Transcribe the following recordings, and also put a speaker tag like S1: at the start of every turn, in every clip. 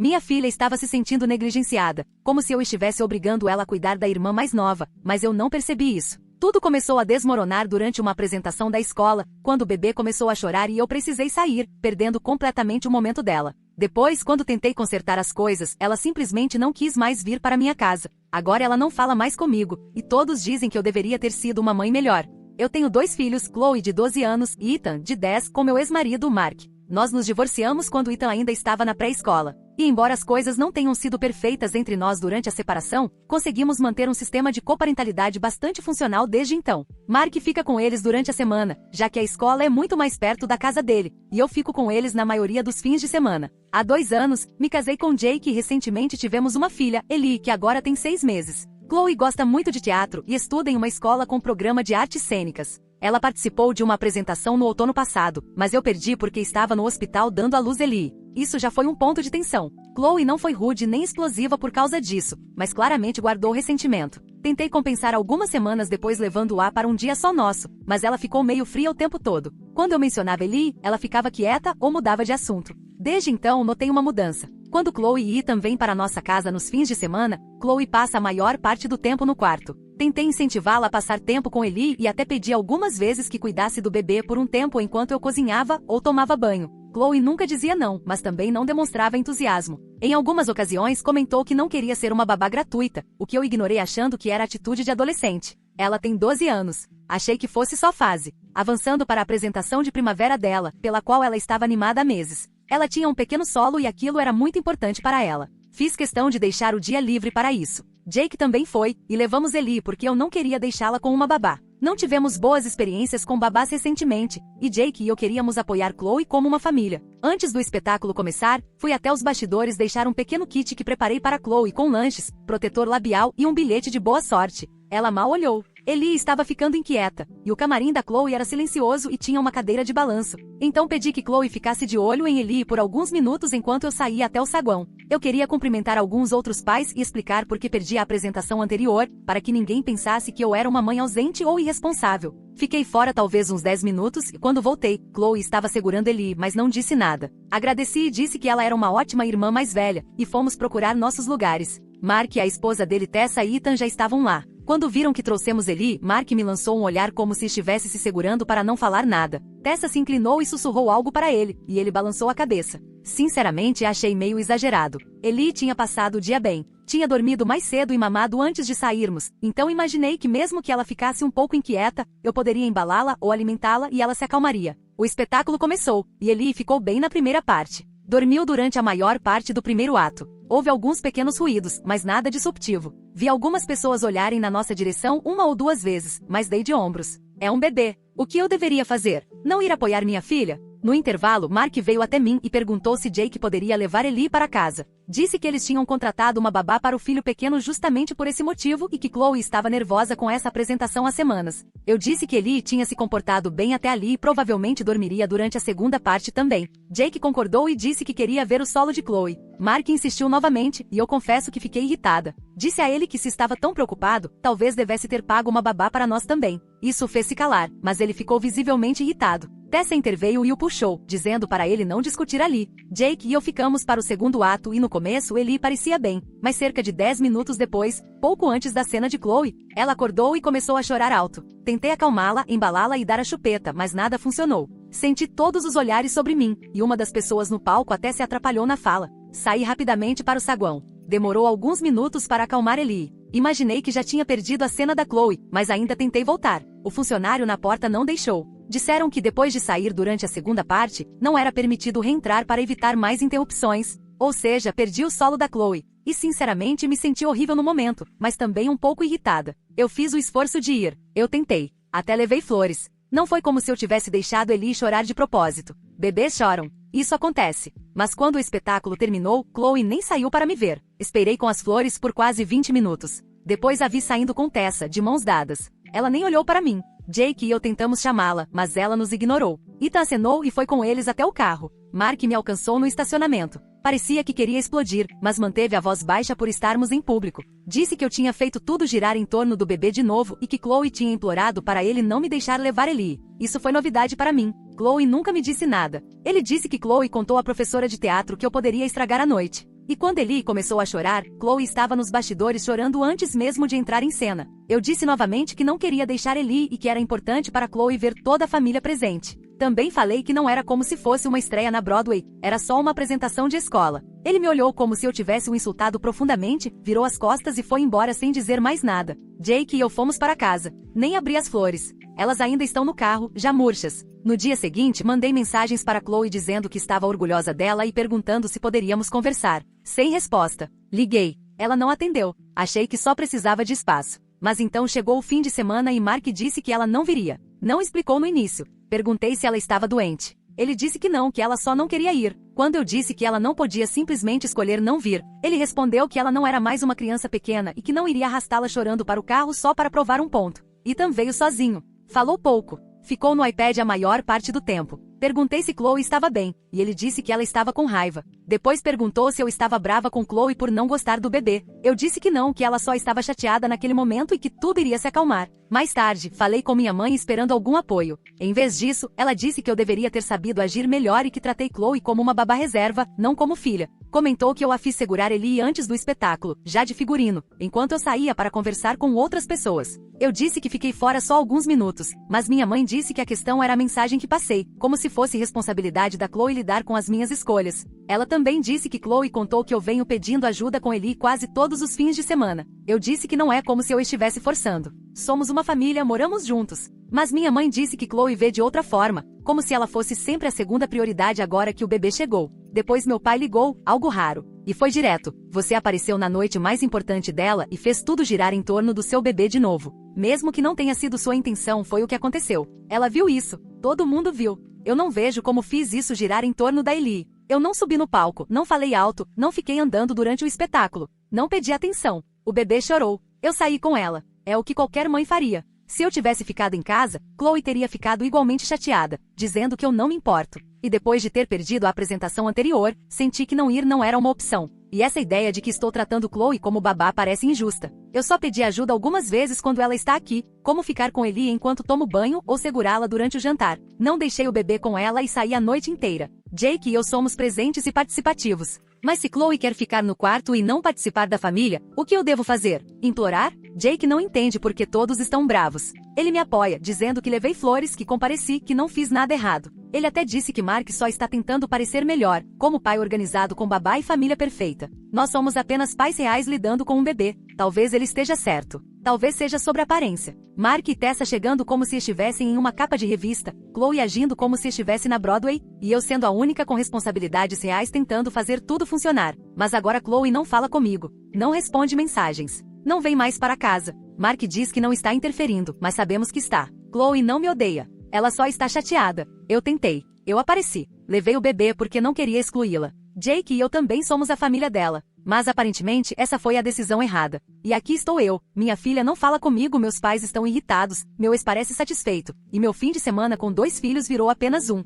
S1: Minha filha estava se sentindo negligenciada, como se eu estivesse obrigando ela a cuidar da irmã mais nova, mas eu não percebi isso. Tudo começou a desmoronar durante uma apresentação da escola, quando o bebê começou a chorar e eu precisei sair, perdendo completamente o momento dela. Depois, quando tentei consertar as coisas, ela simplesmente não quis mais vir para minha casa. Agora ela não fala mais comigo, e todos dizem que eu deveria ter sido uma mãe melhor. Eu tenho 2 filhos, Chloe de 12 anos e Ethan, de 10, com meu ex-marido, Mark. Nós nos divorciamos quando Ethan ainda estava na pré-escola. E embora as coisas não tenham sido perfeitas entre nós durante a separação, conseguimos manter um sistema de coparentalidade bastante funcional desde então. Mark fica com eles durante a semana, já que a escola é muito mais perto da casa dele, e eu fico com eles na maioria dos fins de semana. Há 2 anos, me casei com Jake e recentemente tivemos uma filha, Ellie, que agora tem 6 meses. Chloe gosta muito de teatro e estuda em uma escola com programa de artes cênicas. Ela participou de uma apresentação no outono passado, mas eu perdi porque estava no hospital dando à luz Ellie. Isso já foi um ponto de tensão. Chloe não foi rude nem explosiva por causa disso, mas claramente guardou ressentimento. Tentei compensar algumas semanas depois levando-a para um dia só nosso, mas ela ficou meio fria o tempo todo. Quando eu mencionava Ellie, ela ficava quieta ou mudava de assunto. Desde então, notei uma mudança. Quando Chloe e Ethan vêm para nossa casa nos fins de semana, Chloe passa a maior parte do tempo no quarto. Tentei incentivá-la a passar tempo com Ellie e até pedi algumas vezes que cuidasse do bebê por um tempo enquanto eu cozinhava ou tomava banho. Chloe nunca dizia não, mas também não demonstrava entusiasmo. Em algumas ocasiões comentou que não queria ser uma babá gratuita, o que eu ignorei achando que era atitude de adolescente. Ela tem 12 anos. Achei que fosse só fase. Avançando para a apresentação de primavera dela, pela qual ela estava animada há meses. Ela tinha um pequeno solo e aquilo era muito importante para ela. Fiz questão de deixar o dia livre para isso. Jake também foi, e levamos Ellie porque eu não queria deixá-la com uma babá. Não tivemos boas experiências com babás recentemente, e Jake e eu queríamos apoiar Chloe como uma família. Antes do espetáculo começar, fui até os bastidores deixar um pequeno kit que preparei para Chloe com lanches, protetor labial e um bilhete de boa sorte. Ela mal olhou. Ellie estava ficando inquieta, e o camarim da Chloe era silencioso e tinha uma cadeira de balanço. Então pedi que Chloe ficasse de olho em Ellie por alguns minutos enquanto eu saía até o saguão. Eu queria cumprimentar alguns outros pais e explicar por que perdi a apresentação anterior, para que ninguém pensasse que eu era uma mãe ausente ou irresponsável. Fiquei fora talvez uns 10 minutos e quando voltei, Chloe estava segurando Ellie, mas não disse nada. Agradeci e disse que ela era uma ótima irmã mais velha, e fomos procurar nossos lugares. Mark e a esposa dele Tessa e Ethan já estavam lá. Quando viram que trouxemos Ellie, Mark me lançou um olhar como se estivesse se segurando para não falar nada. Tessa se inclinou e sussurrou algo para ele, e ele balançou a cabeça. Sinceramente, achei meio exagerado. Ellie tinha passado o dia bem. Tinha dormido mais cedo e mamado antes de sairmos, então imaginei que mesmo que ela ficasse um pouco inquieta, eu poderia embalá-la ou alimentá-la e ela se acalmaria. O espetáculo começou, e Ellie ficou bem na primeira parte. Dormiu durante a maior parte do primeiro ato. Houve alguns pequenos ruídos, mas nada de disruptivo. Vi algumas pessoas olharem na nossa direção 1 ou 2 vezes, mas dei de ombros. É um bebê. O que eu deveria fazer? Não ir apoiar minha filha? No intervalo, Mark veio até mim e perguntou se Jake poderia levar Ellie para casa. Disse que eles tinham contratado uma babá para o filho pequeno justamente por esse motivo e que Chloe estava nervosa com essa apresentação há semanas. Eu disse que Ellie tinha se comportado bem até ali e provavelmente dormiria durante a segunda parte também. Jake concordou e disse que queria ver o solo de Chloe. Mark insistiu novamente e eu confesso que fiquei irritada. Disse a ele que se estava tão preocupado, talvez devesse ter pago uma babá para nós também. Isso o fez se calar, mas ele ficou visivelmente irritado. Tessa interveio e o puxou, dizendo para ele não discutir ali. Jake e eu ficamos para o segundo ato e no começo Ellie parecia bem, mas cerca de 10 minutos depois, pouco antes da cena de Chloe, ela acordou e começou a chorar alto. Tentei acalmá-la, embalá-la e dar a chupeta, mas nada funcionou. Senti todos os olhares sobre mim, e uma das pessoas no palco até se atrapalhou na fala. Saí rapidamente para o saguão. Demorou alguns minutos para acalmar Ellie. Imaginei que já tinha perdido a cena da Chloe, mas ainda tentei voltar. O funcionário na porta não deixou. Disseram que depois de sair durante a segunda parte, não era permitido reentrar para evitar mais interrupções. Ou seja, perdi o solo da Chloe. E sinceramente me senti horrível no momento, mas também um pouco irritada. Eu fiz o esforço de ir. Eu tentei. Até levei flores. Não foi como se eu tivesse deixado Ellie chorar de propósito. Bebês choram. Isso acontece. Mas quando o espetáculo terminou, Chloe nem saiu para me ver. Esperei com as flores por quase 20 minutos. Depois a vi saindo com Tessa, de mãos dadas. Ela nem olhou para mim. Jake e eu tentamos chamá-la, mas ela nos ignorou. Ethan acenou e foi com eles até o carro. Mark me alcançou no estacionamento. Parecia que queria explodir, mas manteve a voz baixa por estarmos em público. Disse que eu tinha feito tudo girar em torno do bebê de novo e que Chloe tinha implorado para ele não me deixar levar Ellie. Isso foi novidade para mim. Chloe nunca me disse nada. Ele disse que Chloe contou à professora de teatro que eu poderia estragar a noite. E quando Ellie começou a chorar, Chloe estava nos bastidores chorando antes mesmo de entrar em cena. Eu disse novamente que não queria deixar Ellie e que era importante para Chloe ver toda a família presente. Também falei que não era como se fosse uma estreia na Broadway, era só uma apresentação de escola. Ele me olhou como se eu tivesse o insultado profundamente, virou as costas e foi embora sem dizer mais nada. Jake e eu fomos para casa. Nem abri as flores. Elas ainda estão no carro, já murchas. No dia seguinte, mandei mensagens para Chloe dizendo que estava orgulhosa dela e perguntando se poderíamos conversar. Sem resposta. Liguei. Ela não atendeu. Achei que só precisava de espaço. Mas então chegou o fim de semana e Mark disse que ela não viria. Não explicou no início. Perguntei se ela estava doente. Ele disse que não, que ela só não queria ir. Quando eu disse que ela não podia simplesmente escolher não vir, ele respondeu que ela não era mais uma criança pequena e que não iria arrastá-la chorando para o carro só para provar um ponto. Ethan veio sozinho. Falou pouco. Ficou no iPad a maior parte do tempo. Perguntei se Chloe estava bem, e ele disse que ela estava com raiva. Depois perguntou se eu estava brava com Chloe por não gostar do bebê. Eu disse que não, que ela só estava chateada naquele momento e que tudo iria se acalmar. Mais tarde, falei com minha mãe esperando algum apoio. Em vez disso, ela disse que eu deveria ter sabido agir melhor e que tratei Chloe como uma babá reserva, não como filha. Comentou que eu a fiz segurar Ellie antes do espetáculo, já de figurino, enquanto eu saía para conversar com outras pessoas. Eu disse que fiquei fora só alguns minutos, mas minha mãe disse que a questão era a mensagem que passei, como se fosse responsabilidade da Chloe lidar com as minhas escolhas. Ela também disse que Chloe contou que eu venho pedindo ajuda com Ellie quase todos os fins de semana. Eu disse que não é como se eu estivesse forçando. Somos uma família, moramos juntos. Mas minha mãe disse que Chloe vê de outra forma, como se ela fosse sempre a segunda prioridade agora que o bebê chegou. Depois meu pai ligou, algo raro. E foi direto. Você apareceu na noite mais importante dela e fez tudo girar em torno do seu bebê de novo. Mesmo que não tenha sido sua intenção, foi o que aconteceu. Ela viu isso. Todo mundo viu. Eu não vejo como fiz isso girar em torno da Ellie. Eu não subi no palco, não falei alto, não fiquei andando durante o espetáculo. Não pedi atenção. O bebê chorou. Eu saí com ela. É o que qualquer mãe faria. Se eu tivesse ficado em casa, Chloe teria ficado igualmente chateada, dizendo que eu não me importo. E depois de ter perdido a apresentação anterior, senti que não ir não era uma opção. E essa ideia de que estou tratando Chloe como babá parece injusta. Eu só pedi ajuda algumas vezes quando ela está aqui, como ficar com Ellie enquanto tomo banho ou segurá-la durante o jantar. Não deixei o bebê com ela e saí a noite inteira. Jake e eu somos presentes e participativos. Mas se Chloe quer ficar no quarto e não participar da família, o que eu devo fazer? Implorar? Jake não entende porque todos estão bravos. Ele me apoia, dizendo que levei flores, que compareci, que não fiz nada errado. Ele até disse que Mark só está tentando parecer melhor, como pai organizado com babá e família perfeita. Nós somos apenas pais reais lidando com um bebê. Talvez ele esteja certo. Talvez seja sobre aparência. Mark e Tessa chegando como se estivessem em uma capa de revista, Chloe agindo como se estivesse na Broadway, e eu sendo a única com responsabilidades reais tentando fazer tudo funcionar. Mas agora Chloe não fala comigo. Não responde mensagens. Não vem mais para casa. Mark diz que não está interferindo, mas sabemos que está. Chloe não me odeia. Ela só está chateada. Eu tentei. Eu apareci. Levei o bebê porque não queria excluí-la. Jake e eu também somos a família dela. Mas aparentemente essa foi a decisão errada. E aqui estou eu. Minha filha não fala comigo, meus pais estão irritados, meu ex parece satisfeito. E meu fim de semana com 2 filhos virou apenas um.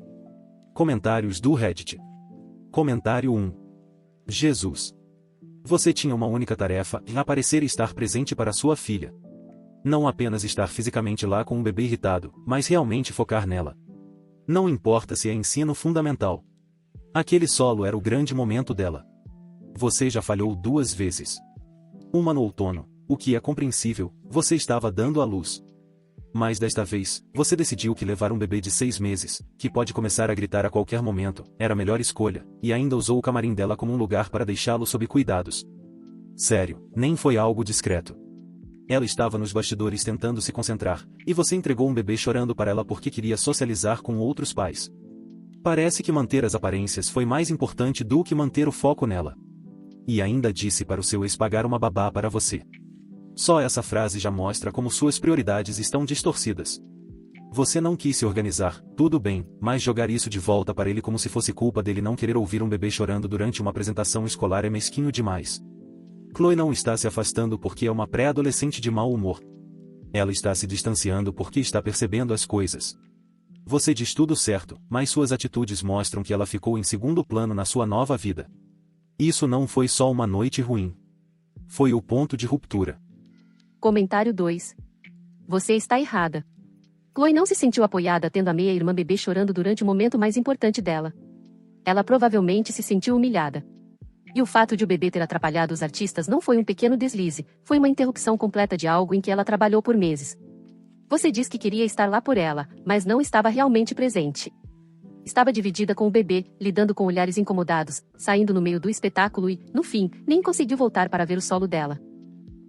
S2: Comentários do Reddit. Comentário 1. Jesus. Você tinha uma única tarefa, aparecer e estar presente para sua filha. Não apenas estar fisicamente lá com um bebê irritado, mas realmente focar nela. Não importa se é ensino fundamental. Aquele solo era o grande momento dela. Você já falhou 2 vezes. Uma no outono, o que é compreensível, você estava dando à luz. Mas desta vez, você decidiu que levar um bebê de 6 meses, que pode começar a gritar a qualquer momento, era a melhor escolha, e ainda usou o camarim dela como um lugar para deixá-lo sob cuidados. Sério, nem foi algo discreto. Ela estava nos bastidores tentando se concentrar, e você entregou um bebê chorando para ela porque queria socializar com outros pais. Parece que manter as aparências foi mais importante do que manter o foco nela. E ainda disse para o seu ex pagar uma babá para você. Só essa frase já mostra como suas prioridades estão distorcidas. Você não quis se organizar, tudo bem, mas jogar isso de volta para ele como se fosse culpa dele não querer ouvir um bebê chorando durante uma apresentação escolar é mesquinho demais. Chloe não está se afastando porque é uma pré-adolescente de mau humor. Ela está se distanciando porque está percebendo as coisas. Você diz tudo certo, mas suas atitudes mostram que ela ficou em segundo plano na sua nova vida. Isso não foi só uma noite ruim. Foi o ponto de ruptura.
S3: Comentário 2. Você está errada. Chloe não se sentiu apoiada tendo a meia-irmã bebê chorando durante o momento mais importante dela. Ela provavelmente se sentiu humilhada. E o fato de o bebê ter atrapalhado os artistas não foi um pequeno deslize, foi uma interrupção completa de algo em que ela trabalhou por meses. Você diz que queria estar lá por ela, mas não estava realmente presente. Estava dividida com o bebê, lidando com olhares incomodados, saindo no meio do espetáculo e, no fim, nem conseguiu voltar para ver o solo dela.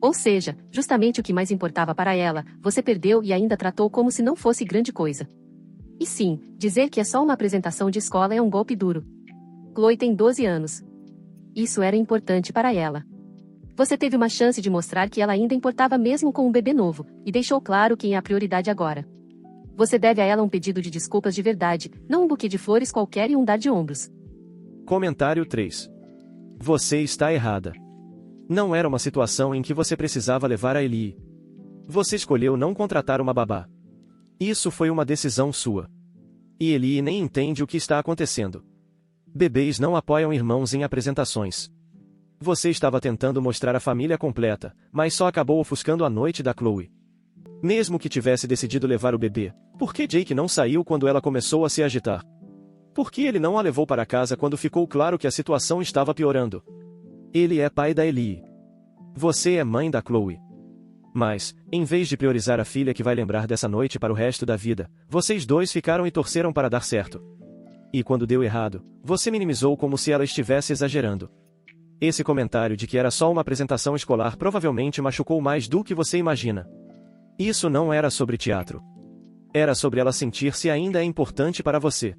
S3: Ou seja, justamente o que mais importava para ela, você perdeu e ainda tratou como se não fosse grande coisa. E sim, dizer que é só uma apresentação de escola é um golpe duro. Chloe tem 12 anos. Isso era importante para ela. Você teve uma chance de mostrar que ela ainda importava mesmo com um bebê novo, e deixou claro quem é a prioridade agora. Você deve a ela um pedido de desculpas de verdade, não um buquê de flores qualquer e um dar de ombros.
S4: Comentário 3. Você está errada. Não era uma situação em que você precisava levar a Ellie. Você escolheu não contratar uma babá. Isso foi uma decisão sua. E Ellie nem entende o que está acontecendo. Bebês não apoiam irmãos em apresentações. Você estava tentando mostrar a família completa, mas só acabou ofuscando a noite da Chloe. Mesmo que tivesse decidido levar o bebê, por que Jake não saiu quando ela começou a se agitar? Por que ele não a levou para casa quando ficou claro que a situação estava piorando? Ele é pai da Ellie. Você é mãe da Chloe. Mas, em vez de priorizar a filha que vai lembrar dessa noite para o resto da vida, vocês dois ficaram e torceram para dar certo. E quando deu errado, você minimizou como se ela estivesse exagerando. Esse comentário de que era só uma apresentação escolar provavelmente machucou mais do que você imagina. Isso não era sobre teatro. Era sobre ela sentir-se ainda é importante para você.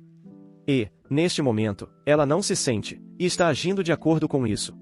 S4: E, neste momento, ela não se sente, e está agindo de acordo com isso.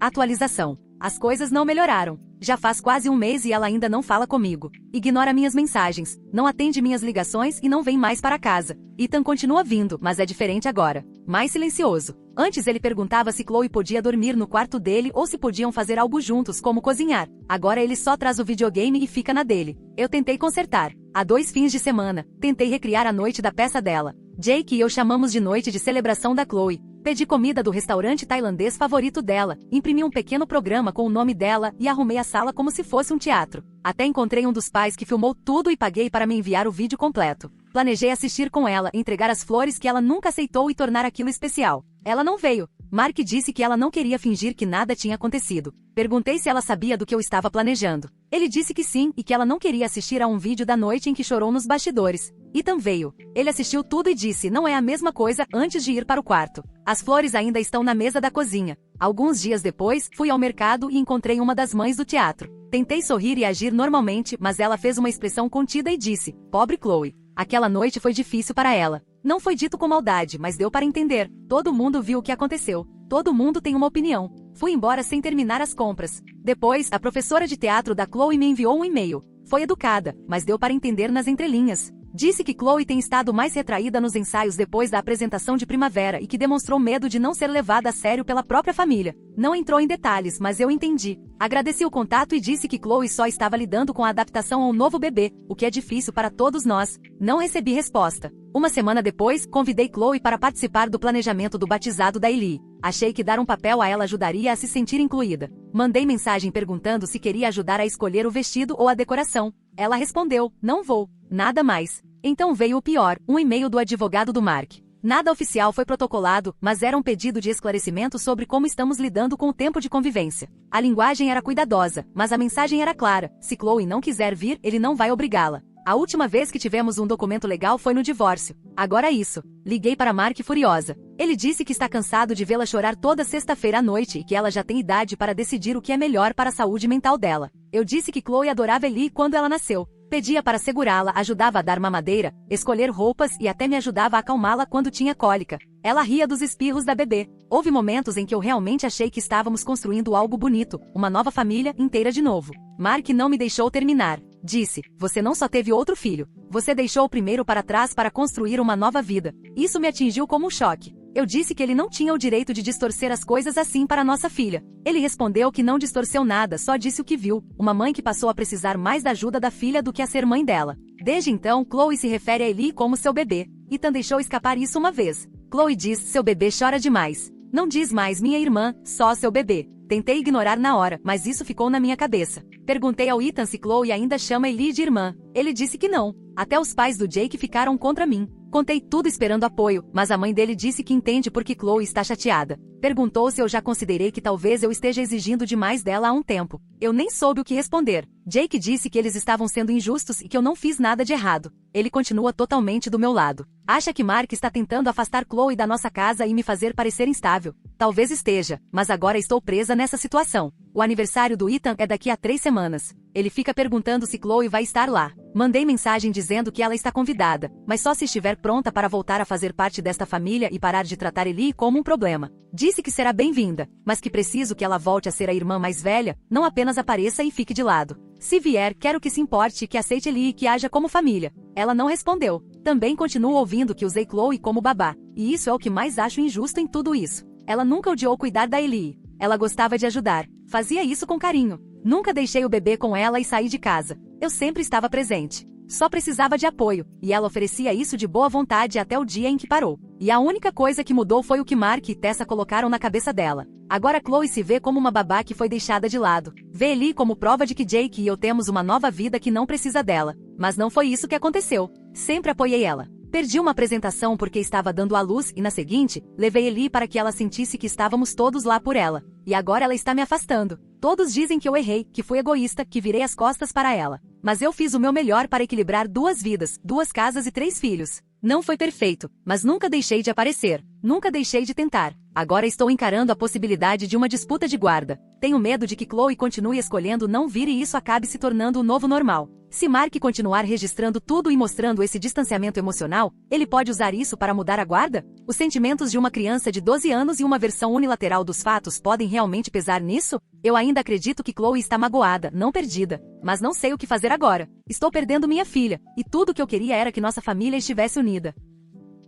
S1: Atualização. As coisas não melhoraram. Já faz quase um mês e ela ainda não fala comigo. Ignora minhas mensagens, não atende minhas ligações e não vem mais para casa. Ethan continua vindo, mas é diferente agora. Mais silencioso. Antes ele perguntava se Chloe podia dormir no quarto dele ou se podiam fazer algo juntos, como cozinhar. Agora ele só traz o videogame e fica na dele. Eu tentei consertar. Há 2 fins de semana, tentei recriar a noite da peça dela. Jake e eu chamamos de noite de celebração da Chloe. Pedi comida do restaurante tailandês favorito dela, imprimi um pequeno programa com o nome dela e arrumei a sala como se fosse um teatro. Até encontrei um dos pais que filmou tudo e paguei para me enviar o vídeo completo. Planejei assistir com ela, entregar as flores que ela nunca aceitou e tornar aquilo especial. Ela não veio. Mark disse que ela não queria fingir que nada tinha acontecido. Perguntei se ela sabia do que eu estava planejando. Ele disse que sim e que ela não queria assistir a um vídeo da noite em que chorou nos bastidores. Ethan veio. Ele assistiu tudo e disse não é a mesma coisa antes de ir para o quarto. As flores ainda estão na mesa da cozinha. Alguns dias depois, fui ao mercado e encontrei uma das mães do teatro. Tentei sorrir e agir normalmente, mas ela fez uma expressão contida e disse, pobre Chloe. Aquela noite foi difícil para ela. Não foi dito com maldade, mas deu para entender. Todo mundo viu o que aconteceu. Todo mundo tem uma opinião. Fui embora sem terminar as compras. Depois, a professora de teatro da Chloe me enviou um e-mail. Foi educada, mas deu para entender nas entrelinhas. Disse que Chloe tem estado mais retraída nos ensaios depois da apresentação de primavera e que demonstrou medo de não ser levada a sério pela própria família. Não entrou em detalhes, mas eu entendi. Agradeci o contato e disse que Chloe só estava lidando com a adaptação ao novo bebê, o que é difícil para todos nós. Não recebi resposta. Uma semana depois, convidei Chloe para participar do planejamento do batizado da Ellie. Achei que dar um papel a ela ajudaria a se sentir incluída. Mandei mensagem perguntando se queria ajudar a escolher o vestido ou a decoração. Ela respondeu, não vou. Nada mais. Então veio o pior, um e-mail do advogado do Mark. Nada oficial foi protocolado, mas era um pedido de esclarecimento sobre como estamos lidando com o tempo de convivência. A linguagem era cuidadosa, mas a mensagem era clara. Se Chloe não quiser vir, ele não vai obrigá-la. A última vez que tivemos um documento legal foi no divórcio. Agora isso. Liguei para Mark furiosa. Ele disse que está cansado de vê-la chorar toda sexta-feira à noite e que ela já tem idade para decidir o que é melhor para a saúde mental dela. Eu disse que Chloe adorava Ellie quando ela nasceu. Pedia para segurá-la, ajudava a dar mamadeira, escolher roupas e até me ajudava a acalmá-la quando tinha cólica. Ela ria dos espirros da bebê. Houve momentos em que eu realmente achei que estávamos construindo algo bonito, uma nova família inteira de novo. Mark não me deixou terminar. Disse, você não só teve outro filho, você deixou o primeiro para trás para construir uma nova vida. Isso me atingiu como um choque. Eu disse que ele não tinha o direito de distorcer as coisas assim para nossa filha. Ele respondeu que não distorceu nada, só disse o que viu. Uma mãe que passou a precisar mais da ajuda da filha do que a ser mãe dela. Desde então, Chloe se refere a Ellie como seu bebê. Ethan deixou escapar isso uma vez. Chloe diz, seu bebê chora demais. Não diz mais minha irmã, só seu bebê. Tentei ignorar na hora, mas isso ficou na minha cabeça. Perguntei ao Ethan se Chloe ainda chama Ellie de irmã. Ele disse que não. Até os pais do Jake ficaram contra mim. Contei tudo esperando apoio, mas a mãe dele disse que entende porque Chloe está chateada. Perguntou se eu já considerei que talvez eu esteja exigindo demais dela há um tempo. Eu nem soube o que responder. Jake disse que eles estavam sendo injustos e que eu não fiz nada de errado. Ele continua totalmente do meu lado. Acha que Mark está tentando afastar Chloe da nossa casa e me fazer parecer instável. Talvez esteja, mas agora estou presa nessa situação. O aniversário do Ethan é daqui a 3 semanas. Ele fica perguntando se Chloe vai estar lá. Mandei mensagem dizendo que ela está convidada, mas só se estiver pronta para voltar a fazer parte desta família e parar de tratar Ellie como um problema. Disse que será bem-vinda, mas que preciso que ela volte a ser a irmã mais velha, não apenas apareça e fique de lado. Se vier, quero que se importe e que aceite Ellie e que haja como família. Ela não respondeu. Também continuo ouvindo que usei Chloe como babá, e isso é o que mais acho injusto em tudo isso. Ela nunca odiou cuidar da Ellie. Ela gostava de ajudar. Fazia isso com carinho. Nunca deixei o bebê com ela e saí de casa. Eu sempre estava presente. Só precisava de apoio, e ela oferecia isso de boa vontade até o dia em que parou. E a única coisa que mudou foi o que Mark e Tessa colocaram na cabeça dela. Agora Chloe se vê como uma babá que foi deixada de lado. Vê Ellie como prova de que Jake e eu temos uma nova vida que não precisa dela. Mas não foi isso que aconteceu. Sempre apoiei ela. Perdi uma apresentação porque estava dando à luz e na seguinte, levei Ellie para que ela sentisse que estávamos todos lá por ela. E agora ela está me afastando. Todos dizem que eu errei, que fui egoísta, que virei as costas para ela. Mas eu fiz o meu melhor para equilibrar 2 vidas, 2 casas e 3 filhos. Não foi perfeito, mas nunca deixei de aparecer. Nunca deixei de tentar. Agora estou encarando a possibilidade de uma disputa de guarda. Tenho medo de que Chloe continue escolhendo não vir e isso acabe se tornando o novo normal. Se Mark continuar registrando tudo e mostrando esse distanciamento emocional, ele pode usar isso para mudar a guarda? Os sentimentos de uma criança de 12 anos e uma versão unilateral dos fatos podem realmente pesar nisso? Eu ainda acredito que Chloe está magoada, não perdida. Mas não sei o que fazer agora. Estou perdendo minha filha, e tudo o que eu queria era que nossa família estivesse unida.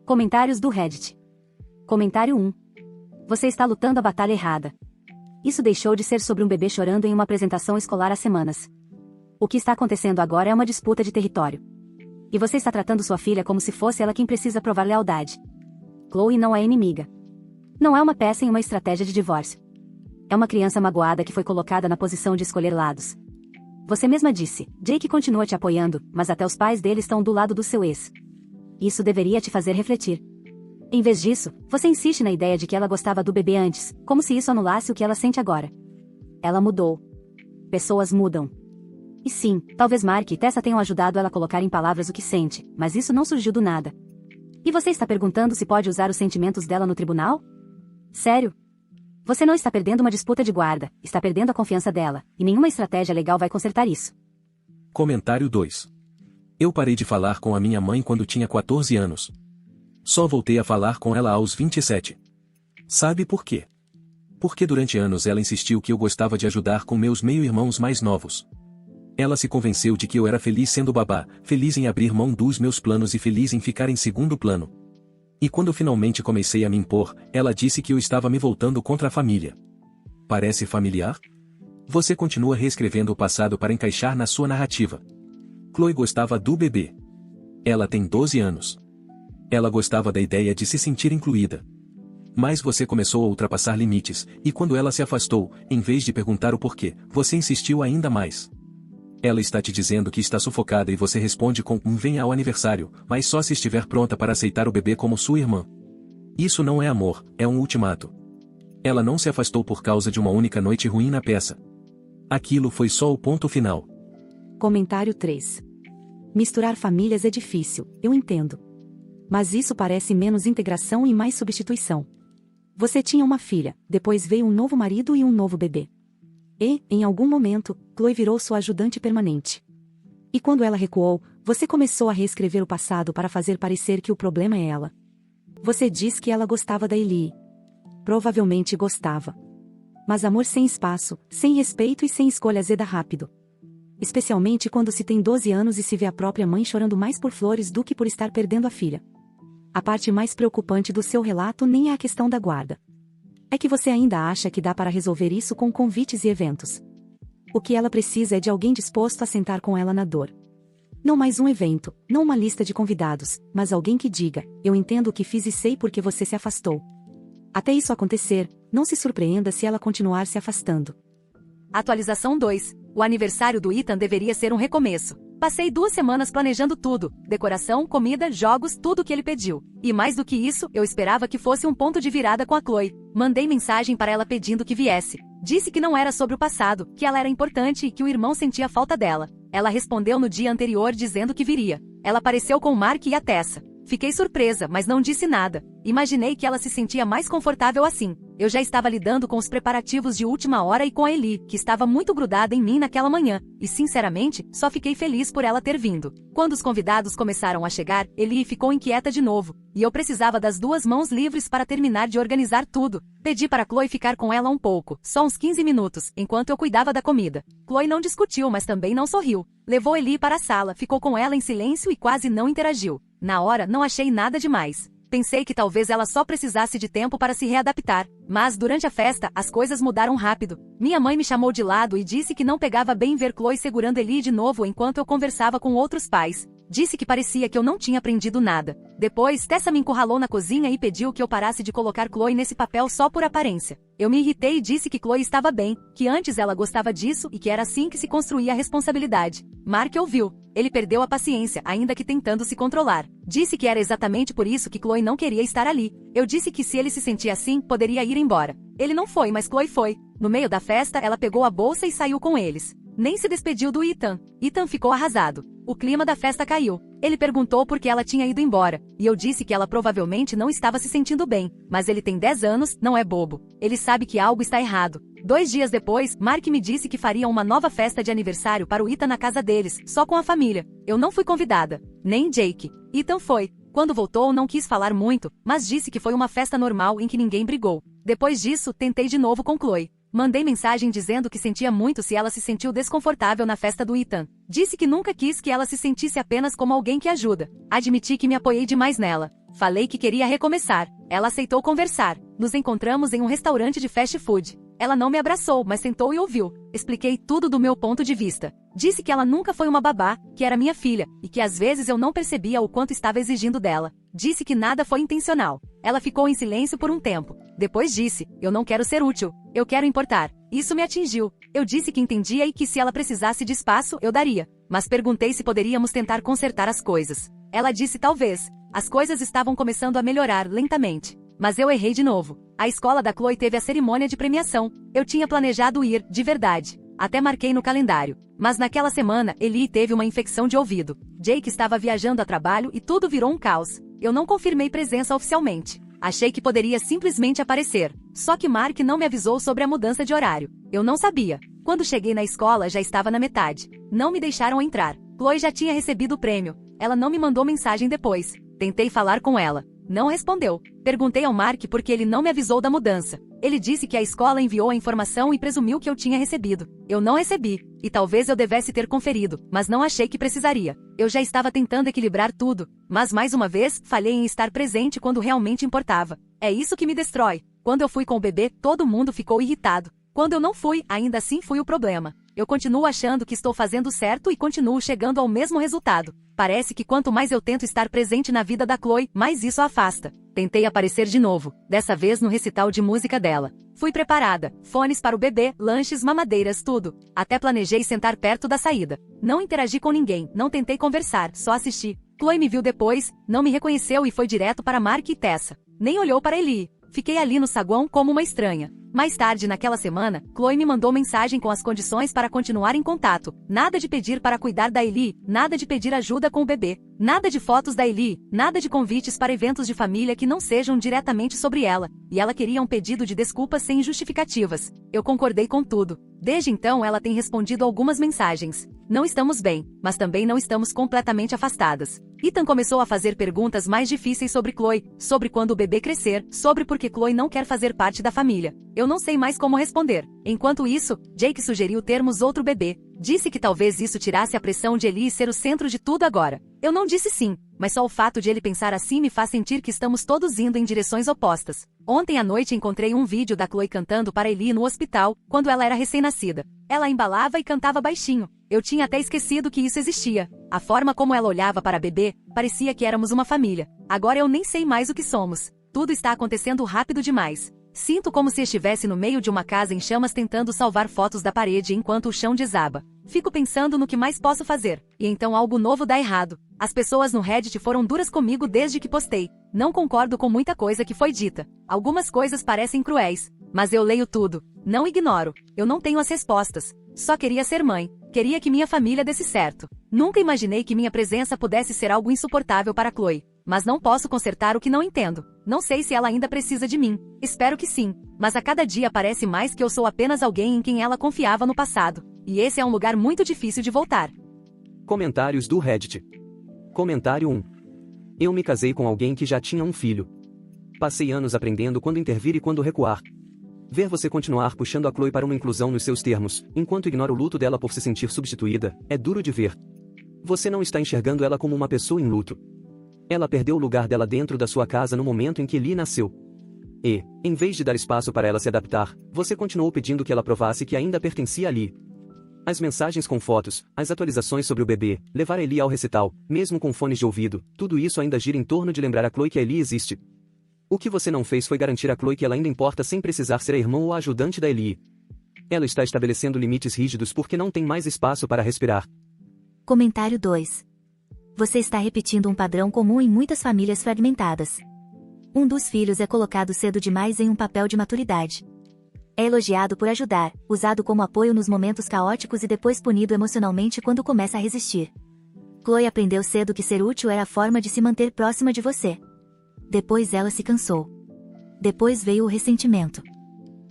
S1: Comentários do Reddit. Comentário 1. Você está lutando a batalha errada. Isso deixou de ser sobre um bebê chorando em uma apresentação escolar há semanas. O que está acontecendo agora é uma disputa de território. E você está tratando sua filha como se fosse ela quem precisa provar lealdade. Chloe não é inimiga. Não é uma peça em uma estratégia de divórcio. É uma criança magoada que foi colocada na posição de escolher lados. Você mesma disse, Jake continua te apoiando, mas até os pais dele estão do lado do seu ex. Isso deveria te fazer refletir. Em vez disso, você insiste na ideia de que ela gostava do bebê antes, como se isso anulasse o que ela sente agora. Ela mudou. Pessoas mudam. E sim, talvez Mark e Tessa tenham ajudado ela a colocar em palavras o que sente, mas isso não surgiu do nada. E você está perguntando se pode usar os sentimentos dela no tribunal? Sério? Você não está perdendo uma disputa de guarda, está perdendo a confiança dela, e nenhuma estratégia legal vai consertar isso.
S2: Comentário 2. Eu parei de falar com a minha mãe quando tinha 14 anos. Só voltei a falar com ela aos 27. Sabe por quê? Porque durante anos ela insistiu que eu gostava de ajudar com meus meio-irmãos mais novos. Ela se convenceu de que eu era feliz sendo babá, feliz em abrir mão dos meus planos e feliz em ficar em segundo plano. E quando finalmente comecei a me impor, ela disse que eu estava me voltando contra a família. Parece familiar? Você continua reescrevendo o passado para encaixar na sua narrativa. Chloe gostava do bebê. Ela tem 12 anos. Ela gostava da ideia de se sentir incluída. Mas você começou a ultrapassar limites, e quando ela se afastou, em vez de perguntar o porquê, você insistiu ainda mais. Ela está te dizendo que está sufocada e você responde com venha ao aniversário, mas só se estiver pronta para aceitar o bebê como sua irmã. Isso não é amor, é um ultimato. Ela não se afastou por causa de uma única noite ruim na peça. Aquilo foi só o ponto final.
S5: Comentário 3. Misturar famílias é difícil, eu entendo. Mas isso parece menos integração e mais substituição. Você tinha uma filha, depois veio um novo marido e um novo bebê. E, em algum momento, Chloe virou sua ajudante permanente. E quando ela recuou, você começou a reescrever o passado para fazer parecer que o problema é ela. Você diz que ela gostava da Ellie. Provavelmente gostava. Mas amor sem espaço, sem respeito e sem escolha azeda rápido. Especialmente quando se tem 12 anos e se vê a própria mãe chorando mais por flores do que por estar perdendo a filha. A parte mais preocupante do seu relato nem é a questão da guarda. É que você ainda acha que dá para resolver isso com convites e eventos. O que ela precisa é de alguém disposto a sentar com ela na dor. Não mais um evento, não uma lista de convidados, mas alguém que diga, eu entendo o que fiz e sei porque você se afastou. Até isso acontecer, não se surpreenda se ela continuar se afastando.
S1: Atualização 2. O aniversário do Ethan deveria ser um recomeço. Passei 2 semanas planejando tudo, decoração, comida, jogos, tudo o que ele pediu. E mais do que isso, eu esperava que fosse um ponto de virada com a Chloe. Mandei mensagem para ela pedindo que viesse. Disse que não era sobre o passado, que ela era importante e que o irmão sentia falta dela. Ela respondeu no dia anterior dizendo que viria. Ela apareceu com o Mark e a Tessa. Fiquei surpresa, mas não disse nada. Imaginei que ela se sentia mais confortável assim. Eu já estava lidando com os preparativos de última hora e com a Ellie, que estava muito grudada em mim naquela manhã, e sinceramente, só fiquei feliz por ela ter vindo. Quando os convidados começaram a chegar, Ellie ficou inquieta de novo, e eu precisava das 2 mãos livres para terminar de organizar tudo. Pedi para Chloe ficar com ela um pouco, só uns 15 minutos, enquanto eu cuidava da comida. Chloe não discutiu, mas também não sorriu. Levou Ellie para a sala, ficou com ela em silêncio e quase não interagiu. Na hora, não achei nada demais. Pensei que talvez ela só precisasse de tempo para se readaptar. Mas, durante a festa, as coisas mudaram rápido. Minha mãe me chamou de lado e disse que não pegava bem ver Chloe segurando Ellie de novo enquanto eu conversava com outros pais. Disse que parecia que eu não tinha aprendido nada. Depois, Tessa me encurralou na cozinha e pediu que eu parasse de colocar Chloe nesse papel só por aparência. Eu me irritei e disse que Chloe estava bem, que antes ela gostava disso e que era assim que se construía a responsabilidade. Mark ouviu. Ele perdeu a paciência, ainda que tentando se controlar. Disse que era exatamente por isso que Chloe não queria estar ali. Eu disse que se ele se sentia assim, poderia ir embora. Ele não foi, mas Chloe foi. No meio da festa, ela pegou a bolsa e saiu com eles. Nem se despediu do Ethan. Ethan ficou arrasado. O clima da festa caiu. Ele perguntou por que ela tinha ido embora, e eu disse que ela provavelmente não estava se sentindo bem, mas ele tem 10 anos, não é bobo. Ele sabe que algo está errado. 2 dias depois, Mark me disse que faria uma nova festa de aniversário para o Ethan na casa deles, só com a família. Eu não fui convidada. Nem Jake. Ethan foi. Quando voltou, não quis falar muito, mas disse que foi uma festa normal em que ninguém brigou. Depois disso, tentei de novo com Chloe. Mandei mensagem dizendo que sentia muito se ela se sentiu desconfortável na festa do Ethan. Disse que nunca quis que ela se sentisse apenas como alguém que ajuda. Admiti que me apoiei demais nela. Falei que queria recomeçar. Ela aceitou conversar. Nos encontramos em um restaurante de fast food. Ela não me abraçou, mas sentou e ouviu. Expliquei tudo do meu ponto de vista. Disse que ela nunca foi uma babá, que era minha filha, e que às vezes eu não percebia o quanto estava exigindo dela. Disse que nada foi intencional. Ela ficou em silêncio por um tempo. Depois disse, eu não quero ser útil, eu quero importar. Isso me atingiu. Eu disse que entendia e que se ela precisasse de espaço, eu daria. Mas perguntei se poderíamos tentar consertar as coisas. Ela disse talvez. As coisas estavam começando a melhorar lentamente. Mas eu errei de novo. A escola da Chloe teve a cerimônia de premiação. Eu tinha planejado ir, de verdade. Até marquei no calendário. Mas naquela semana, Ellie teve uma infecção de ouvido. Jake estava viajando a trabalho e tudo virou um caos. Eu não confirmei presença oficialmente. Achei que poderia simplesmente aparecer. Só que Mark não me avisou sobre a mudança de horário. Eu não sabia. Quando cheguei na escola, já estava na metade. Não me deixaram entrar. Chloe já tinha recebido o prêmio. Ela não me mandou mensagem depois. Tentei falar com ela. Não respondeu. Perguntei ao Mark por que ele não me avisou da mudança. Ele disse que a escola enviou a informação e presumiu que eu tinha recebido. Eu não recebi. E talvez eu devesse ter conferido, mas não achei que precisaria. Eu já estava tentando equilibrar tudo. Mas mais uma vez, falhei em estar presente quando realmente importava. É isso que me destrói. Quando eu fui com o bebê, todo mundo ficou irritado. Quando eu não fui, ainda assim fui o problema. Eu continuo achando que estou fazendo certo e continuo chegando ao mesmo resultado. Parece que quanto mais eu tento estar presente na vida da Chloe, mais isso a afasta. Tentei aparecer de novo, dessa vez no recital de música dela. Fui preparada, fones para o bebê, lanches, mamadeiras, tudo. Até planejei sentar perto da saída. Não interagi com ninguém, não tentei conversar, só assisti. Chloe me viu depois, não me reconheceu e foi direto para Mark e Tessa. Nem olhou para Ellie. Fiquei ali no saguão como uma estranha. Mais tarde naquela semana, Chloe me mandou mensagem com as condições para continuar em contato. Nada de pedir para cuidar da Ellie, nada de pedir ajuda com o bebê, nada de fotos da Ellie, nada de convites para eventos de família que não sejam diretamente sobre ela. E ela queria um pedido de desculpas sem justificativas. Eu concordei com tudo. Desde então ela tem respondido algumas mensagens. Não estamos bem, mas também não estamos completamente afastadas. Ethan começou a fazer perguntas mais difíceis sobre Chloe, sobre quando o bebê crescer, sobre por que Chloe não quer fazer parte da família. Eu não sei mais como responder. Enquanto isso, Jake sugeriu termos outro bebê. Disse que talvez isso tirasse a pressão de Ellie ser o centro de tudo agora. Eu não disse sim, mas só o fato de ele pensar assim me faz sentir que estamos todos indo em direções opostas. Ontem à noite encontrei um vídeo da Chloe cantando para Ellie no hospital, quando ela era recém-nascida. Ela embalava e cantava baixinho. Eu tinha até esquecido que isso existia. A forma como ela olhava para a bebê, parecia que éramos uma família. Agora eu nem sei mais o que somos. Tudo está acontecendo rápido demais. Sinto como se estivesse no meio de uma casa em chamas tentando salvar fotos da parede enquanto o chão desaba. Fico pensando no que mais posso fazer, e então algo novo dá errado. As pessoas no Reddit foram duras comigo desde que postei. Não concordo com muita coisa que foi dita. Algumas coisas parecem cruéis, mas eu leio tudo. Não ignoro. Eu não tenho as respostas. Só queria ser mãe. Queria que minha família desse certo. Nunca imaginei que minha presença pudesse ser algo insuportável para Chloe. Mas não posso consertar o que não entendo. Não sei se ela ainda precisa de mim. Espero que sim. Mas a cada dia parece mais que eu sou apenas alguém em quem ela confiava no passado. E esse é um lugar muito difícil de voltar.
S2: Comentários do Reddit. Comentário 1. Eu me casei com alguém que já tinha um filho. Passei anos aprendendo quando intervir e quando recuar. Ver você continuar puxando a Chloe para uma inclusão nos seus termos, enquanto ignora o luto dela por se sentir substituída, é duro de ver. Você não está enxergando ela como uma pessoa em luto. Ela perdeu o lugar dela dentro da sua casa no momento em que Lee nasceu. E, em vez de dar espaço para ela se adaptar, você continuou pedindo que ela provasse que ainda pertencia a Lee. As mensagens com fotos, as atualizações sobre o bebê, levar a Ellie ao recital, mesmo com fones de ouvido, tudo isso ainda gira em torno de lembrar a Chloe que a Ellie existe. O que você não fez foi garantir a Chloe que ela ainda importa sem precisar ser a irmã ou a ajudante da Ellie. Ela está estabelecendo limites rígidos porque não tem mais espaço para respirar.
S6: Comentário 2. Você está repetindo um padrão comum em muitas famílias fragmentadas. Um dos filhos é colocado cedo demais em um papel de maturidade. É elogiado por ajudar, usado como apoio nos momentos caóticos e depois punido emocionalmente quando começa a resistir. Chloe aprendeu cedo que ser útil era a forma de se manter próxima de você. Depois ela se cansou. Depois veio o ressentimento.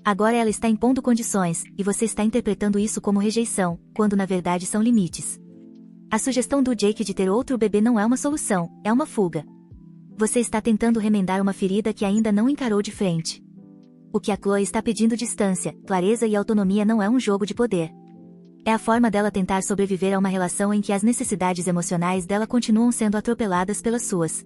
S6: Agora ela está impondo condições, e você está interpretando isso como rejeição, quando na verdade são limites. A sugestão do Jake de ter outro bebê não é uma solução, é uma fuga. Você está tentando remendar uma ferida que ainda não encarou de frente. O que a Chloe está pedindo distância, clareza e autonomia não é um jogo de poder. É a forma dela tentar sobreviver a uma relação em que as necessidades emocionais dela continuam sendo atropeladas pelas suas.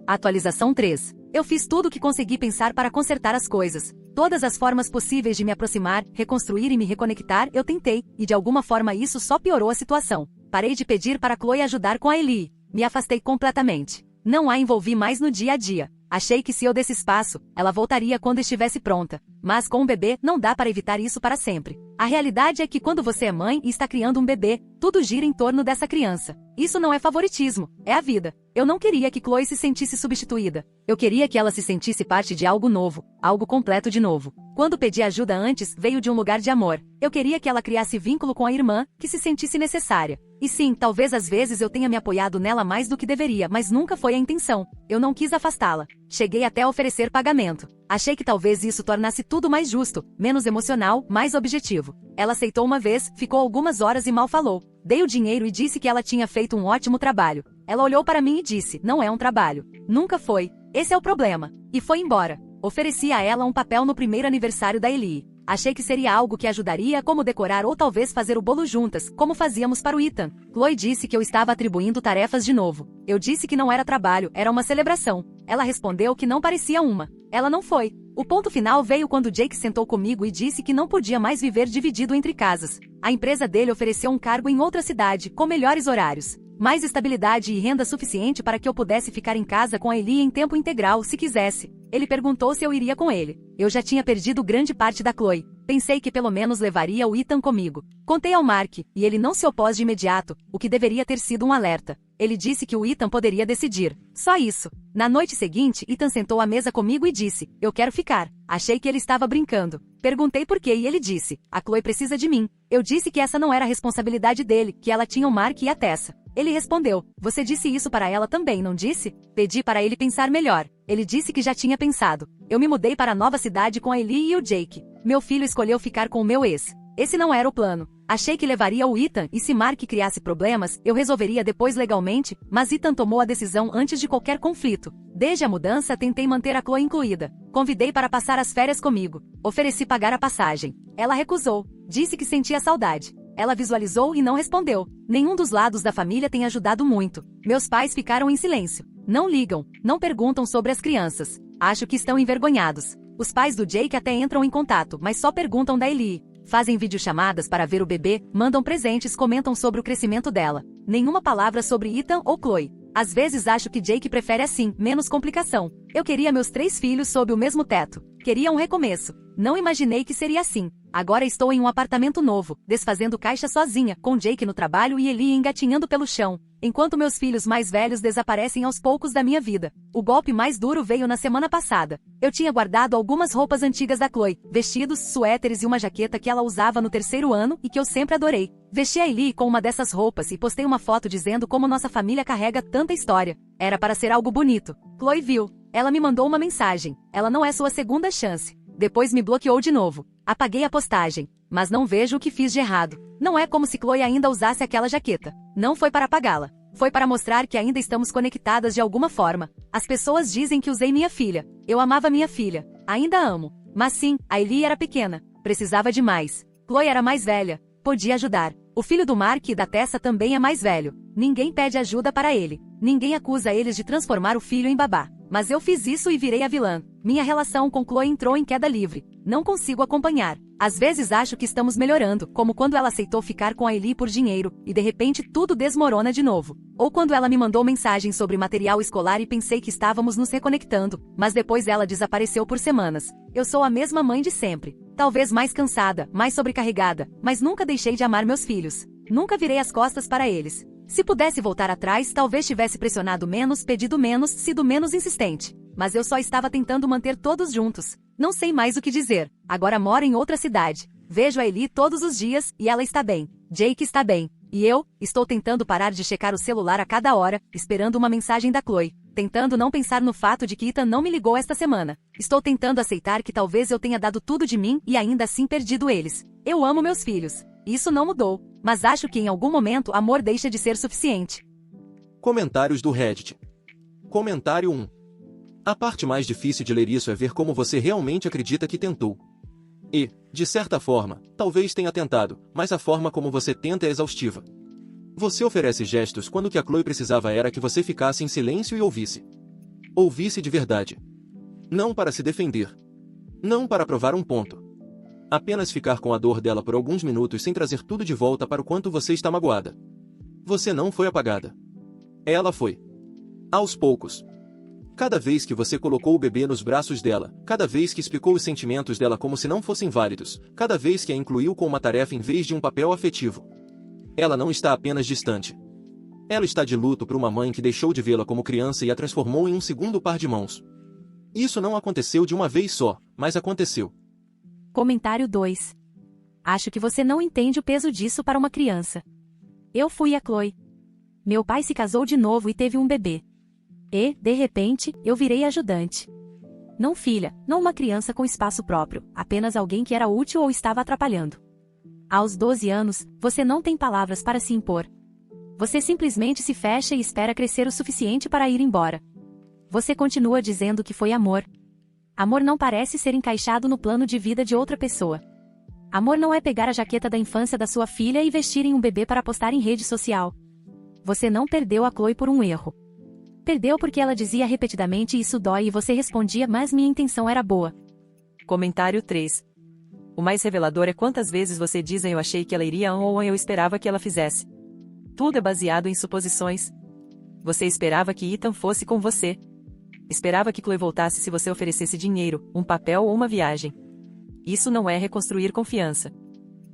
S1: Atualização 3. Eu fiz tudo o que consegui pensar para consertar as coisas. Todas as formas possíveis de me aproximar, reconstruir e me reconectar, eu tentei, e de alguma forma isso só piorou a situação. Parei de pedir para Chloe ajudar com a Ellie. Me afastei completamente. Não a envolvi mais no dia a dia. Achei que se eu desse espaço, ela voltaria quando estivesse pronta. Mas com um bebê, não dá para evitar isso para sempre. A realidade é que quando você é mãe e está criando um bebê, tudo gira em torno dessa criança. Isso não é favoritismo, é a vida. Eu não queria que Chloe se sentisse substituída. Eu queria que ela se sentisse parte de algo novo, algo completo de novo. Quando pedi ajuda antes, veio de um lugar de amor. Eu queria que ela criasse vínculo com a irmã, que se sentisse necessária. E sim, talvez às vezes eu tenha me apoiado nela mais do que deveria, mas nunca foi a intenção. Eu não quis afastá-la. Cheguei até a oferecer pagamento. Achei que talvez isso tornasse tudo mais justo, menos emocional, mais objetivo. Ela aceitou uma vez, ficou algumas horas e mal falou. Dei o dinheiro e disse que ela tinha feito um ótimo trabalho. Ela olhou para mim e disse, não é um trabalho. Nunca foi. Esse é o problema. E foi embora. Ofereci a ela um papel no primeiro aniversário da Ellie. Achei que seria algo que ajudaria como decorar ou talvez fazer o bolo juntas, como fazíamos para o Ethan. Chloe disse que eu estava atribuindo tarefas de novo. Eu disse que não era trabalho, era uma celebração. Ela respondeu que não parecia uma. Ela não foi. O ponto final veio quando Jake sentou comigo e disse que não podia mais viver dividido entre casas. A empresa dele ofereceu um cargo em outra cidade, com melhores horários. Mais estabilidade e renda suficiente para que eu pudesse ficar em casa com a Ellie em tempo integral se quisesse. Ele perguntou se eu iria com ele. Eu já tinha perdido grande parte da Chloe. Pensei que pelo menos levaria o Ethan comigo. Contei ao Mark, e ele não se opôs de imediato, o que deveria ter sido um alerta. Ele disse que o Ethan poderia decidir. Só isso. Na noite seguinte, Ethan sentou à mesa comigo e disse, eu quero ficar. Achei que ele estava brincando. Perguntei por quê e ele disse, a Chloe precisa de mim. Eu disse que essa não era a responsabilidade dele, que ela tinha o Mark e a Tessa. Ele respondeu, você disse isso para ela também, não disse? Pedi para ele pensar melhor. Ele disse que já tinha pensado. Eu me mudei para a nova cidade com a Ellie e o Jake. Meu filho escolheu ficar com o meu ex. Esse não era o plano. Achei que levaria o Ethan e se Mark criasse problemas, eu resolveria depois legalmente, mas Ethan tomou a decisão antes de qualquer conflito. Desde a mudança tentei manter a Chloe incluída. Convidei para passar as férias comigo. Ofereci pagar a passagem. Ela recusou. Disse que sentia saudade. Ela visualizou e não respondeu. Nenhum dos lados da família tem ajudado muito. Meus pais ficaram em silêncio. Não ligam, não perguntam sobre as crianças. Acho que estão envergonhados. Os pais do Jake até entram em contato, mas só perguntam da Ellie. Fazem videochamadas para ver o bebê, mandam presentes, comentam sobre o crescimento dela. Nenhuma palavra sobre Ethan ou Chloe. Às vezes acho que Jake prefere assim, menos complicação. Eu queria meus 3 filhos sob o mesmo teto. Queria um recomeço. Não imaginei que seria assim. Agora estou em um apartamento novo, desfazendo caixa sozinha, com Jake no trabalho e Ellie engatinhando pelo chão, enquanto meus filhos mais velhos desaparecem aos poucos da minha vida. O golpe mais duro veio na semana passada. Eu tinha guardado algumas roupas antigas da Chloe, vestidos, suéteres e uma jaqueta que ela usava no 3º ano e que eu sempre adorei. Vesti a Ellie com uma dessas roupas e postei uma foto dizendo como nossa família carrega tanta história. Era para ser algo bonito. Chloe viu. Ela me mandou uma mensagem. Ela não é sua segunda chance. Depois me bloqueou de novo. Apaguei a postagem. Mas não vejo o que fiz de errado. Não é como se Chloe ainda usasse aquela jaqueta. Não foi para apagá-la. Foi para mostrar que ainda estamos conectadas de alguma forma. As pessoas dizem que usei minha filha. Eu amava minha filha. Ainda amo. Mas sim, a Ellie era pequena. Precisava de mais. Chloe era mais velha. Podia ajudar. O filho do Mark e da Tessa também é mais velho. Ninguém pede ajuda para ele. Ninguém acusa eles de transformar o filho em babá. Mas eu fiz isso e virei a vilã. Minha relação com Chloe entrou em queda livre. Não consigo acompanhar. Às vezes acho que estamos melhorando, como quando ela aceitou ficar com a Ellie por dinheiro, e de repente tudo desmorona de novo. Ou quando ela me mandou mensagem sobre material escolar e pensei que estávamos nos reconectando, mas depois ela desapareceu por semanas. Eu sou a mesma mãe de sempre. Talvez mais cansada, mais sobrecarregada, mas nunca deixei de amar meus filhos. Nunca virei as costas para eles. Se pudesse voltar atrás, talvez tivesse pressionado menos, pedido menos, sido menos insistente. Mas eu só estava tentando manter todos juntos. Não sei mais o que dizer. Agora moro em outra cidade. Vejo a Ellie todos os dias, e ela está bem. Jake está bem. E eu, estou tentando parar de checar o celular a cada hora, esperando uma mensagem da Chloe. Tentando não pensar no fato de que Ethan não me ligou esta semana. Estou tentando aceitar que talvez eu tenha dado tudo de mim e ainda assim perdido eles. Eu amo meus filhos. Isso não mudou. Mas acho que em algum momento amor deixa de ser suficiente.
S7: Comentários do Reddit. Comentário 1. A parte mais difícil de ler isso é ver como você realmente acredita que tentou. E, de certa forma, talvez tenha tentado, mas a forma como você tenta é exaustiva. Você oferece gestos quando o que a Chloe precisava era que você ficasse em silêncio e ouvisse. Ouvisse de verdade. Não para se defender. Não para provar um ponto. Apenas ficar com a dor dela por alguns minutos sem trazer tudo de volta para o quanto você está magoada. Você não foi apagada. Ela foi. Aos poucos. Cada vez que você colocou o bebê nos braços dela, cada vez que explicou os sentimentos dela como se não fossem válidos, cada vez que a incluiu com uma tarefa em vez de um papel afetivo. Ela não está apenas distante. Ela está de luto por uma mãe que deixou de vê-la como criança e a transformou em um segundo par de mãos. Isso não aconteceu de uma vez só, mas aconteceu.
S5: Comentário 2. Acho que você não entende o peso disso para uma criança. Eu fui a Chloe. Meu pai se casou de novo e teve um bebê. E, de repente, eu virei ajudante. Não filha, não uma criança com espaço próprio, apenas alguém que era útil ou estava atrapalhando. Aos 12 anos, você não tem palavras para se impor. Você simplesmente se fecha e espera crescer o suficiente para ir embora. Você continua dizendo que foi amor. Amor não parece ser encaixado no plano de vida de outra pessoa. Amor não é pegar a jaqueta da infância da sua filha e vestir em um bebê para postar em rede social. Você não perdeu a Chloe por um erro. Perdeu porque ela dizia repetidamente isso dói e você respondia mas minha intenção era boa.
S8: Comentário 3. O mais revelador é quantas vezes você diz eu achei que ela iria ou eu esperava que ela fizesse. Tudo é baseado em suposições. Você esperava que Ethan fosse com você. Esperava que Chloe voltasse se você oferecesse dinheiro, um papel ou uma viagem. Isso não é reconstruir confiança.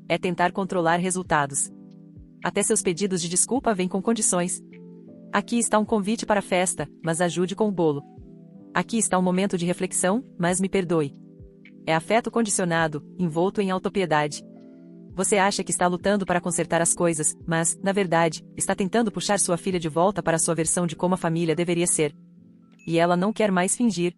S8: É tentar controlar resultados. Até seus pedidos de desculpa vêm com condições. Aqui está um convite para a festa, mas ajude com o bolo. Aqui está um momento de reflexão, mas me perdoe. É afeto condicionado, envolto em autopiedade. Você acha que está lutando para consertar as coisas, mas, na verdade, está tentando puxar sua filha de volta para a sua versão de como a família deveria ser. E ela não quer mais fingir.